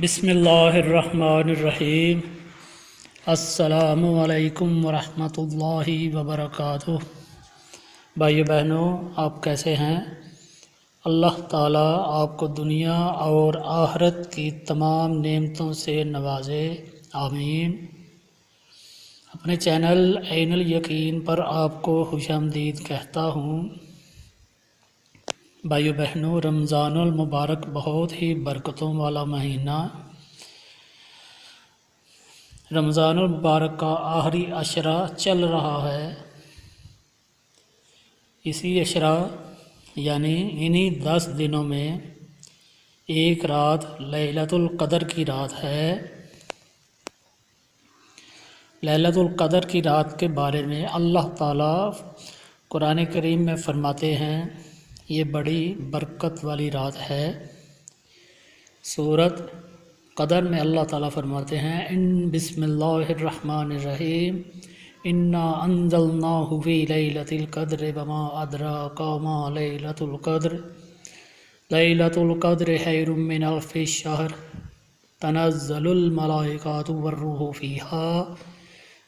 بسم اللہ الرحمن الرحیم۔ السلام علیکم ورحمۃ اللہ وبرکاتہ۔ بھائیو بہنوں، آپ کیسے ہیں؟ اللہ تعالیٰ آپ کو دنیا اور آخرت کی تمام نعمتوں سے نوازے، آمین۔ اپنے چینل عین الیقین پر آپ کو خوش آمدید کہتا ہوں۔ بھائیو بہنوں، رمضان المبارک بہت ہی برکتوں والا مہینہ، رمضان المبارک کا آخری عشرہ چل رہا ہے۔ اسی عشرہ یعنی انہی 10 دنوں میں ایک رات لیلۃ القدر کی رات ہے۔ لیلۃ القدر کی رات کے بارے میں اللہ تعالیٰ قرآن کریم میں فرماتے ہیں، یہ بڑی برکت والی رات ہے۔ سورۃ قدر میں اللہ تعالیٰ فرماتے ہیں، بسم اللہ الرحمن الرحیم، انا انزلناہ فی لیلۃ القدر وما ادراک ما لیلۃ القدر، لیلۃ القدر خیر من الف شہر، تنزل الملائکۃ والروح فیہا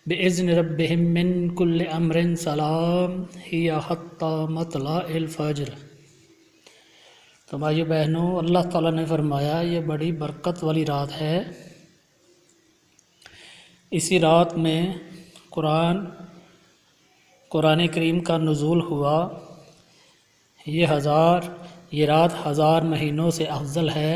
بإذن ربہم من کل امر سلام ہی حتی مطلع الفجر۔ تو بھائیو بہنوں، اللہ تعالیٰ نے فرمایا یہ بڑی برکت والی رات ہے۔ اسی رات میں قرآن کریم کا نزول ہوا۔ یہ رات 1000 مہینوں سے افضل ہے۔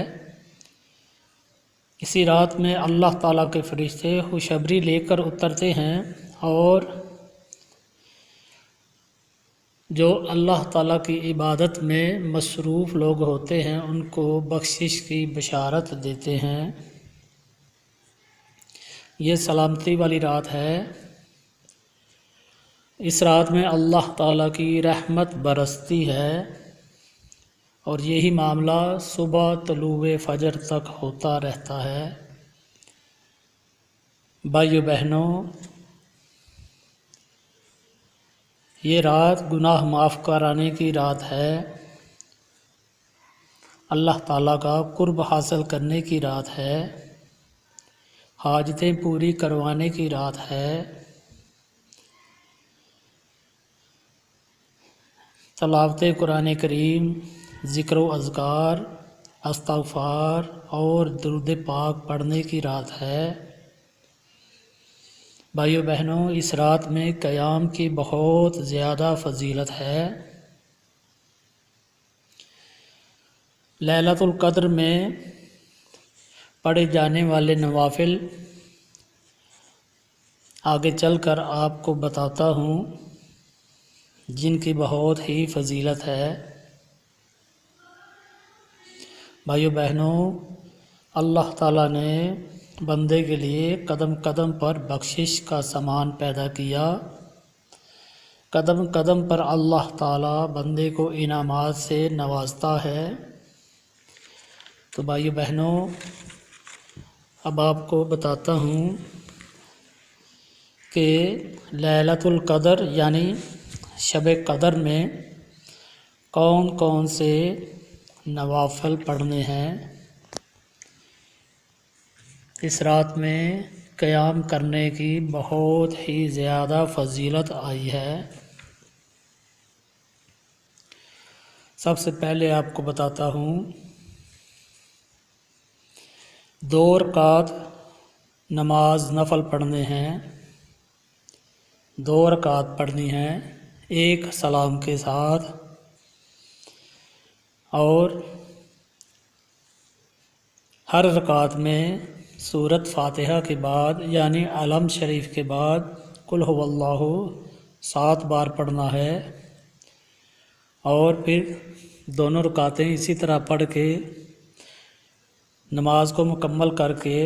اسی رات میں اللہ تعالیٰ کے فرشتے خوشخبری لے کر اترتے ہیں، اور جو اللہ تعالیٰ کی عبادت میں مصروف لوگ ہوتے ہیں ان کو بخشش کی بشارت دیتے ہیں۔ یہ سلامتی والی رات ہے۔ اس رات میں اللہ تعالیٰ کی رحمت برستی ہے، اور یہی معاملہ صبح طلوع فجر تک ہوتا رہتا ہے۔ بھائیو بہنوں، یہ رات گناہ معاف کرانے کی رات ہے، اللہ تعالیٰ کا قرب حاصل کرنے کی رات ہے، حاجتیں پوری کروانے کی رات ہے، تلاوت قرآن کریم، ذکر و اذکار، استغفار اور درود پاک پڑھنے کی رات ہے۔ بھائیو بہنوں، اس رات میں قیام کی بہت زیادہ فضیلت ہے۔ لیلۃ القدر میں پڑھے جانے والے نوافل آگے چل کر آپ کو بتاتا ہوں، جن کی بہت ہی فضیلت ہے۔ بھائیو بہنوں، اللہ تعالیٰ نے بندے کے لیے قدم قدم پر بخشش کا سامان پیدا کیا۔ قدم قدم پر اللہ تعالیٰ بندے کو انعامات سے نوازتا ہے۔ تو بھائیو بہنوں، اب آپ کو بتاتا ہوں کہ لیلۃ القدر یعنی شب قدر میں کون کون سے نوافل پڑھنے ہیں۔ اس رات میں قیام کرنے کی بہت ہی زیادہ فضیلت آئی ہے۔ سب سے پہلے آپ کو بتاتا ہوں، 2 رکعت نماز نفل پڑھنے ہیں، 2 رکعت پڑھنی ہیں ایک سلام کے ساتھ، اور ہر رکعت میں سورۃ فاتحہ کے بعد یعنی علم شریف کے بعد قل هو اللہ 7 بار پڑھنا ہے، اور پھر دونوں رکعتیں اسی طرح پڑھ کے نماز کو مکمل کر کے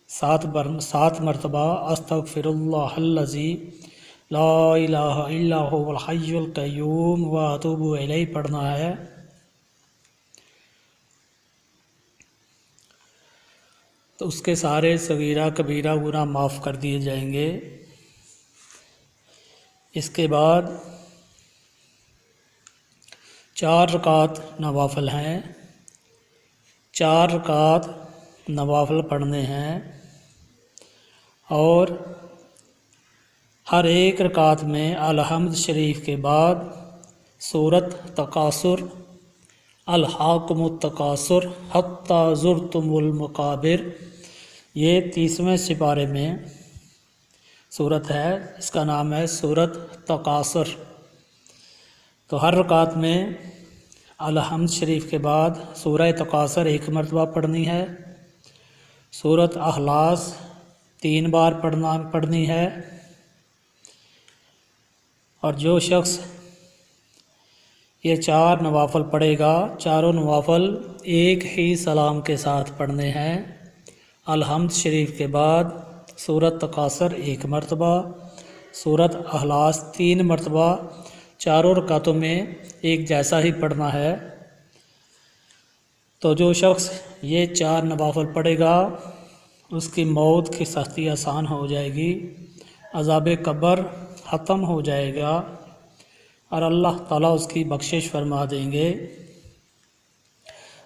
7 مرتبہ استغفر اللہ الذی لا الہ الا هو الحی القیوم واتوب الیہ پڑھنا ہے۔ تو اس کے سارے صغیرہ کبیرہ گناہ معاف کر دیے جائیں گے۔ اس کے بعد 4 رکعت نوافل ہیں، 4 رکعت نوافل پڑھنے ہیں، اور ہر ایک رکعت میں الحمد شریف کے بعد سورۃ تکاثر، الہاکم التکاثر حتی زرتم المقابر، یہ 30ویں سپارے میں سورت ہے، اس کا نام ہے سورۃ تکاثر۔ تو ہر رکعت میں الحمد شریف کے بعد سورہ تکاثر 1 مرتبہ پڑھنی ہے، سورۃ اخلاص 3 بار پڑھنی ہے، اور جو شخص یہ 4 نوافل پڑھے گا، چاروں نوافل ایک ہی سلام کے ساتھ پڑھنے ہیں۔ الحمد شریف کے بعد سورۃ تکاثر 1 مرتبہ، سورۃ اخلاص 3 مرتبہ، چاروں رکعتوں میں ایک جیسا ہی پڑھنا ہے۔ تو جو شخص یہ 4 نوافل پڑھے گا اس کی موت کی سختی آسان ہو جائے گی، عذاب قبر ختم ہو جائے گا، اور اللہ تعالیٰ اس کی بخشش فرما دیں گے۔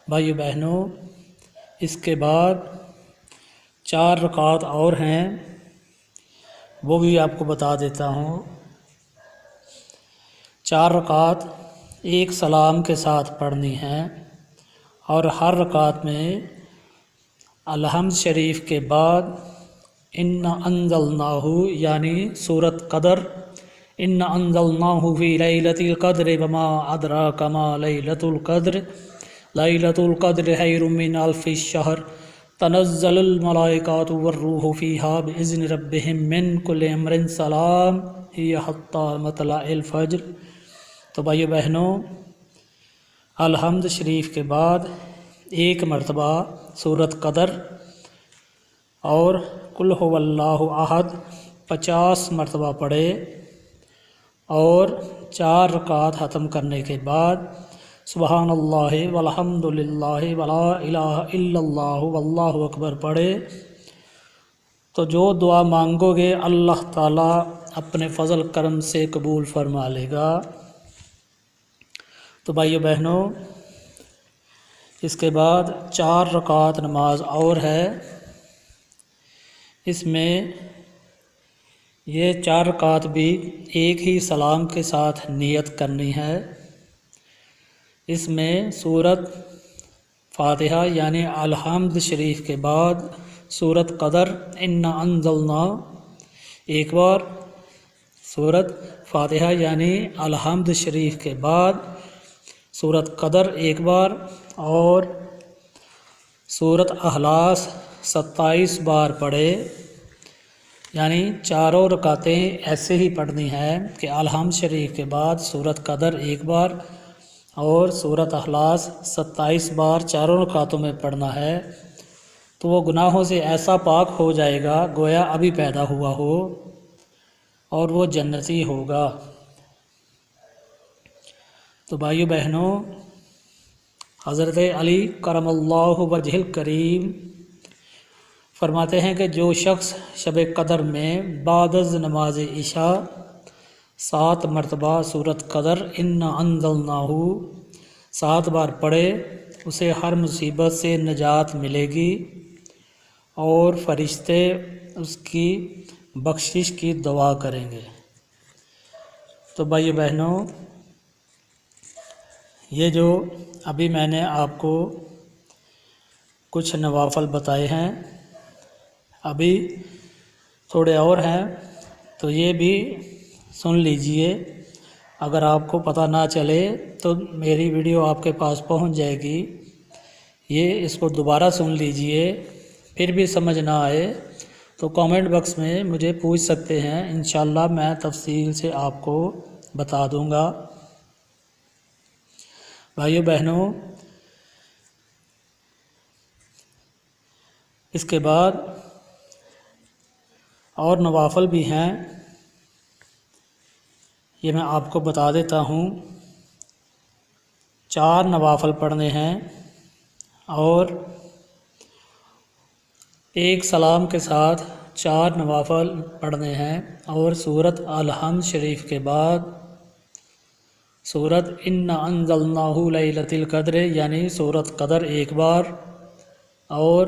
بھائیو بہنوں، اس کے بعد 4 رکعت اور ہیں، وہ بھی آپ کو بتا دیتا ہوں۔ 4 رکعت ایک سلام کے ساتھ پڑھنی ہیں، اور ہر رکعت میں الحمد شریف کے بعد انا انزلناہ یعنی سورۃ قدر، انا انزلناہ فی لیلۃ القدر وما ادراک ما لیلۃ القدر، لیلۃ القدر خیر من الف الشہر، تنزل الملائکۃ والروح فیہا باذن ربہم من کل امر سلام ہی حتی مطلع الفجر۔ تو بھائیو بہنوں، الحمد شریف کے بعد 1 مرتبہ سورۃ قدر اور قل هو اللہ احد 50 مرتبہ پڑھے، اور 4 رکعت ختم کرنے کے بعد سبحان اللہ والحمد للہ ولا الہ الا اللہ واللہ اکبر پڑھے۔ تو جو دعا مانگو گے اللہ تعالیٰ اپنے فضل کرم سے قبول فرما لے گا۔ تو بھائیو بہنوں، اس کے بعد 4 رکعت نماز اور ہے، اس میں یہ 4 رکعت بھی ایک ہی سلام کے ساتھ نیت کرنی ہے۔ اس میں سورۃ فاتحہ یعنی الحمد شریف کے بعد سورۃ قدر انا انزلنا 1 بار، سورۃ فاتحہ یعنی الحمد شریف کے بعد سورۃ قدر 1 بار، اور سورۃ اخلاص 27 بار پڑھے، یعنی چاروں رکعتیں ایسے ہی پڑھنی ہیں کہ الحمد شریف کے بعد سورۃ قدر 1 بار اور سورۃ اخلاص 27 بار چاروں رکعتوں میں پڑھنا ہے۔ تو وہ گناہوں سے ایسا پاک ہو جائے گا گویا ابھی پیدا ہوا ہو، اور وہ جنتی ہوگا۔ تو بھائیو بہنوں، حضرت علی کرم اللہ وجہ الکریم فرماتے ہیں کہ جو شخص شب قدر میں بعد از نماز عشاء 7 مرتبہ سورۃ قدر انا انزلناہ 7 بار پڑھے، اسے ہر مصیبت سے نجات ملے گی، اور فرشتے اس کی بخشش کی دعا کریں گے۔ تو بھائیو بہنوں، یہ جو ابھی میں نے آپ کو کچھ نوافل بتائے ہیں، ابھی تھوڑے اور ہیں، تو یہ بھی سن لیجئے۔ اگر آپ کو پتہ نہ چلے تو میری ویڈیو آپ کے پاس پہنچ جائے گی، یہ اس کو دوبارہ سن لیجئے۔ پھر بھی سمجھ نہ آئے تو کامنٹ باکس میں مجھے پوچھ سکتے ہیں، انشاءاللہ میں تفصیل سے آپ کو بتا دوں گا۔ بھائیو بہنوں، اس کے بعد اور نوافل بھی ہیں، یہ میں آپ کو بتا دیتا ہوں۔ 4 نوافل پڑھنے ہیں، اور ایک سلام کے ساتھ 4 نوافل پڑھنے ہیں، اور سورۃ الحمد شریف کے بعد سورۃ انا انزلناہ لیلۃ القدر یعنی سورۃ قدر 1 بار، اور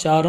4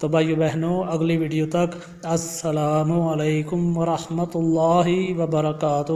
تو بھائیو بہنوں اگلی ویڈیو تک السلام علیکم ورحمۃ اللہ وبرکاتہ۔